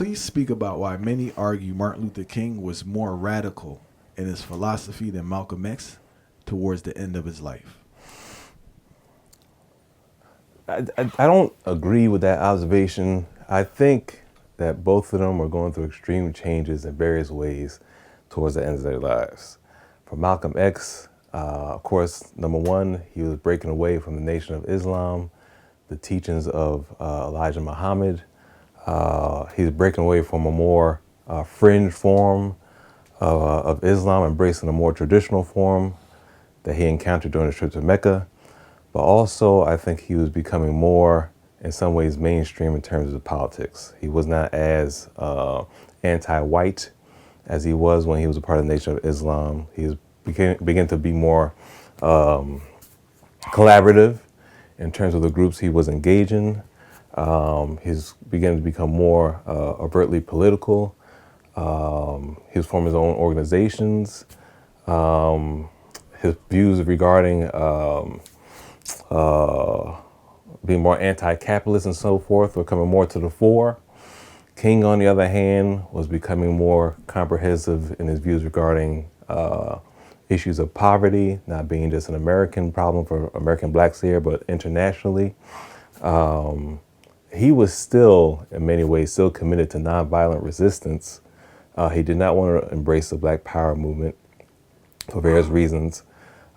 please speak about why many argue Martin Luther King was more radical in his philosophy than Malcolm X towards the end of his life? I don't agree with that observation. I think that both of them are going through extreme changes in various ways towards the end of their lives. For Malcolm X, of course, number one, he was breaking away from the Nation of Islam, the teachings of Elijah Muhammad. He's breaking away from a more fringe form of Islam, embracing a more traditional form that he encountered during his trip to Mecca. But also, I think he was becoming more, in some ways, mainstream in terms of politics. He was not as anti-white as he was when he was a part of the Nation of Islam. He began to be more collaborative in terms of the groups he was engaging. He's beginning to become more overtly political. He was forming his own organizations. His views regarding being more anti-capitalist and so forth were coming more to the fore. King, on the other hand, was becoming more comprehensive in his views regarding issues of poverty, not being just an American problem for American blacks here, but internationally. He was still, in many ways, still committed to nonviolent resistance. He did not want to embrace the Black Power movement for various reasons.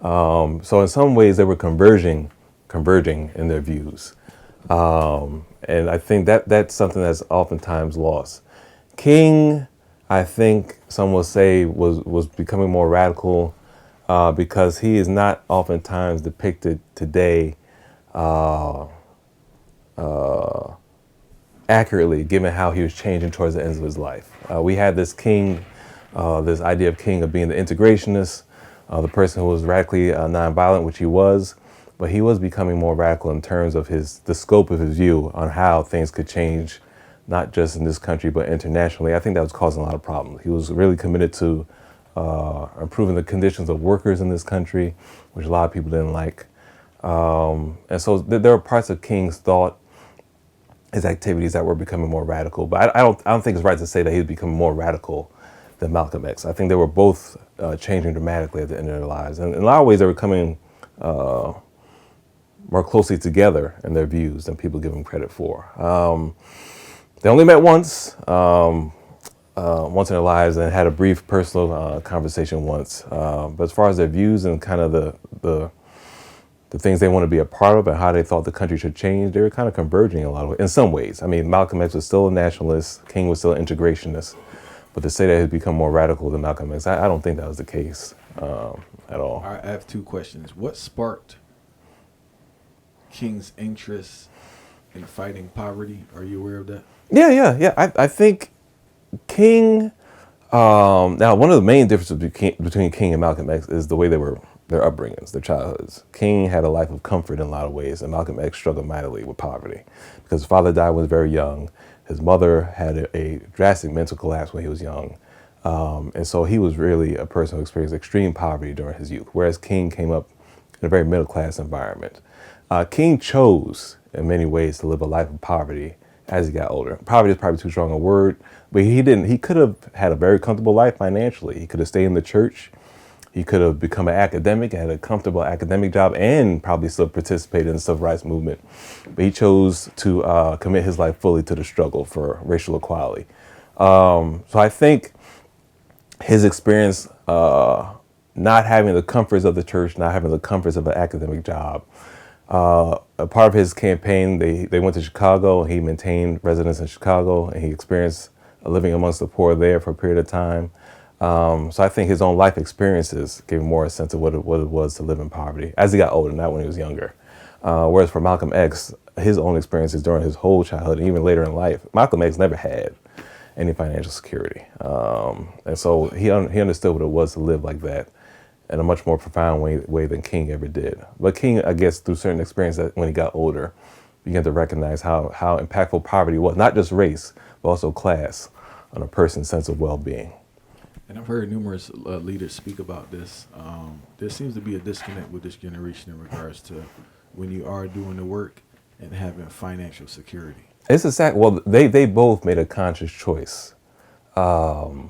So in some ways, they were converging in their views. And I think that's something that's oftentimes lost. King, I think some will say, was becoming more radical because he is not oftentimes depicted today accurately, given how he was changing towards the ends of his life. We had this King, this idea of King of being the integrationist, the person who was radically nonviolent, which he was, but he was becoming more radical in terms of the scope of his view on how things could change, not just in this country, but internationally. I think that was causing a lot of problems. He was really committed to improving the conditions of workers in this country, which a lot of people didn't like. And so there were parts of King's thought, his activities that were becoming more radical. But I don't think it's right to say that he was becoming more radical than Malcolm X. I think they were both changing dramatically at the end of their lives. And in a lot of ways, they were coming more closely together in their views than people give them credit for. They only met once in their lives, and had a brief personal conversation once. But as far as their views and kind of the things they want to be a part of and how they thought the country should change, they were kind of converging in a lot of ways, in some ways. I mean, Malcolm X was still a nationalist, King was still an integrationist, but to say that he'd become more radical than Malcolm X, I don't think that was the case at all. I have two questions. What sparked King's interest in fighting poverty? Are you aware of that? Yeah. I think King, now one of the main differences between King and Malcolm X is the way their upbringings, their childhoods. King had a life of comfort in a lot of ways, and Malcolm X struggled mightily with poverty because his father died when he was very young. His mother had a drastic mental collapse when he was young. And so he was really a person who experienced extreme poverty during his youth, whereas King came up in a very middle-class environment. King chose, in many ways, to live a life of poverty as he got older. Poverty is probably too strong a word, but he didn't. He could have had a very comfortable life financially. He could have stayed in the church. He could have become an academic, had a comfortable academic job, and probably still participated in the civil rights movement. But he chose to commit his life fully to the struggle for racial equality. So I think his experience not having the comforts of the church, not having the comforts of an academic job, a part of his campaign, they went to Chicago. He maintained residence in Chicago, and he experienced living amongst the poor there for a period of time. So I think his own life experiences gave him more a sense of what it was to live in poverty as he got older, not when he was younger. Whereas for Malcolm X, his own experiences during his whole childhood and even later in life, Malcolm X never had any financial security. And so he understood what it was to live like that in a much more profound way than King ever did. But King, I guess, through certain experience that when he got older, began to recognize how impactful poverty was, not just race, but also class, on a person's sense of well-being. And I've heard numerous leaders speak about this. There seems to be a disconnect with this generation in regards to when you are doing the work, and having financial security? It's a sac. Well, they both made a conscious choice to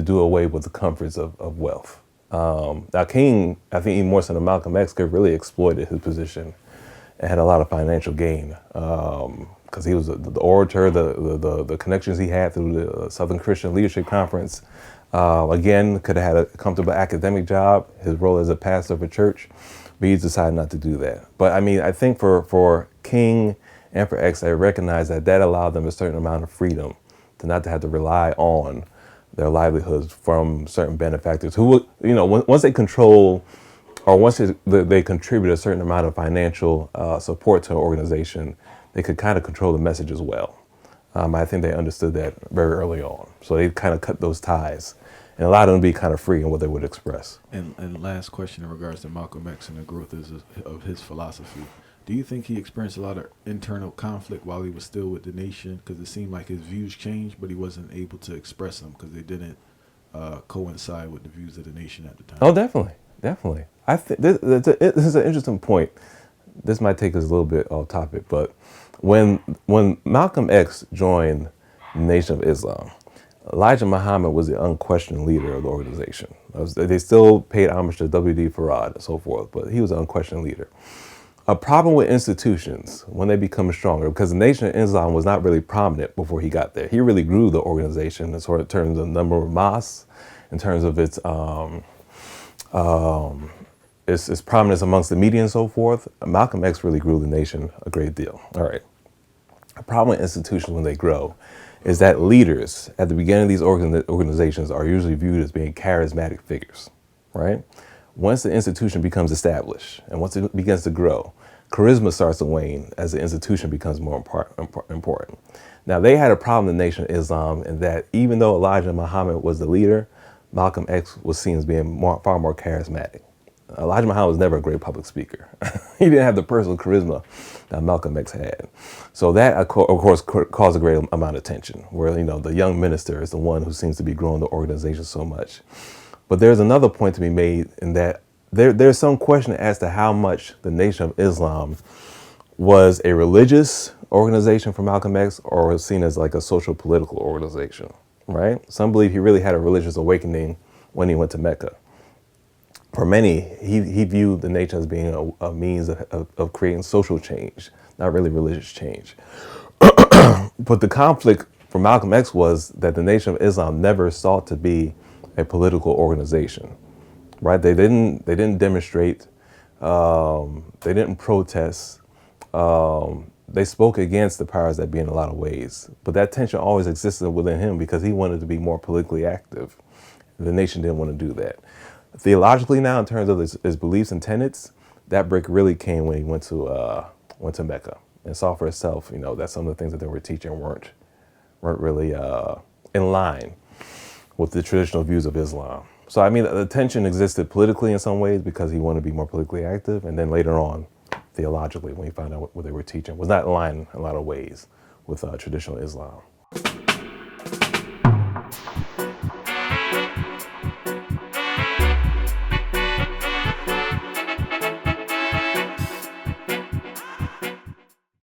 do away with the comforts of wealth. Now, King, I think even more so than Malcolm X, could really exploited his position and had a lot of financial gain because he was the orator, the connections he had through the Southern Christian Leadership Conference. Again, could have had a comfortable academic job, his role as a pastor of a church, but he decided not to do that. But I mean, I think for King and for X, I recognize that allowed them a certain amount of freedom to not to have to rely on their livelihoods from certain benefactors who, you know, once they control or once they contribute a certain amount of financial support to an organization, they could kind of control the message as well. I think they understood that very early on. So they kind of cut those ties and allowed them to be kind of free in what they would express. And last question in regards to Malcolm X and the growth of his philosophy. Do you think he experienced a lot of internal conflict while he was still with the nation? Because it seemed like his views changed, but he wasn't able to express them because they didn't coincide with the views of the nation at the time. Oh, definitely. Definitely. I think this is an interesting point. This might take us a little bit off topic, but when Malcolm X joined the Nation of Islam, Elijah Muhammad was the unquestioned leader of the organization. They still paid homage to W.D. Farad and so forth, but he was an unquestioned leader. A problem with institutions when they become stronger, because the Nation of Islam was not really prominent before he got there. He really grew the organization in sort of terms of the number of mosques, in terms of its prominence amongst the media and so forth. Malcolm X really grew the nation a great deal. All right. A problem with institutions when they grow is that leaders at the beginning of these organizations are usually viewed as being charismatic figures, right? Once the institution becomes established and once it begins to grow, charisma starts to wane as the institution becomes more important. Now, they had a problem in the Nation of Islam in that even though Elijah Muhammad was the leader, Malcolm X was seen as being far more charismatic. Elijah Muhammad was never a great public speaker. He didn't have the personal charisma that Malcolm X had. So that, of course, caused a great amount of tension, where, you know, the young minister is the one who seems to be growing the organization so much. But there's another point to be made in that there's some question as to how much the Nation of Islam was a religious organization for Malcolm X or was seen as like a social political organization, right? Some believe he really had a religious awakening when he went to Mecca. For many, he viewed the nation as being a means of creating social change, not really religious change. But the conflict for Malcolm X was that the Nation of Islam never sought to be a political organization, right? They didn't demonstrate, they didn't protest. They spoke against the powers that be in a lot of ways, but that tension always existed within him because he wanted to be more politically active. The nation didn't want to do that. Theologically now, in terms of his beliefs and tenets, that break really came when he went to Mecca and saw for himself, you know, that some of the things that they were teaching weren't really in line with the traditional views of Islam. So, I mean, the tension existed politically in some ways because he wanted to be more politically active. And then later on, theologically, when he found out what they were teaching, was not in line in a lot of ways with traditional Islam.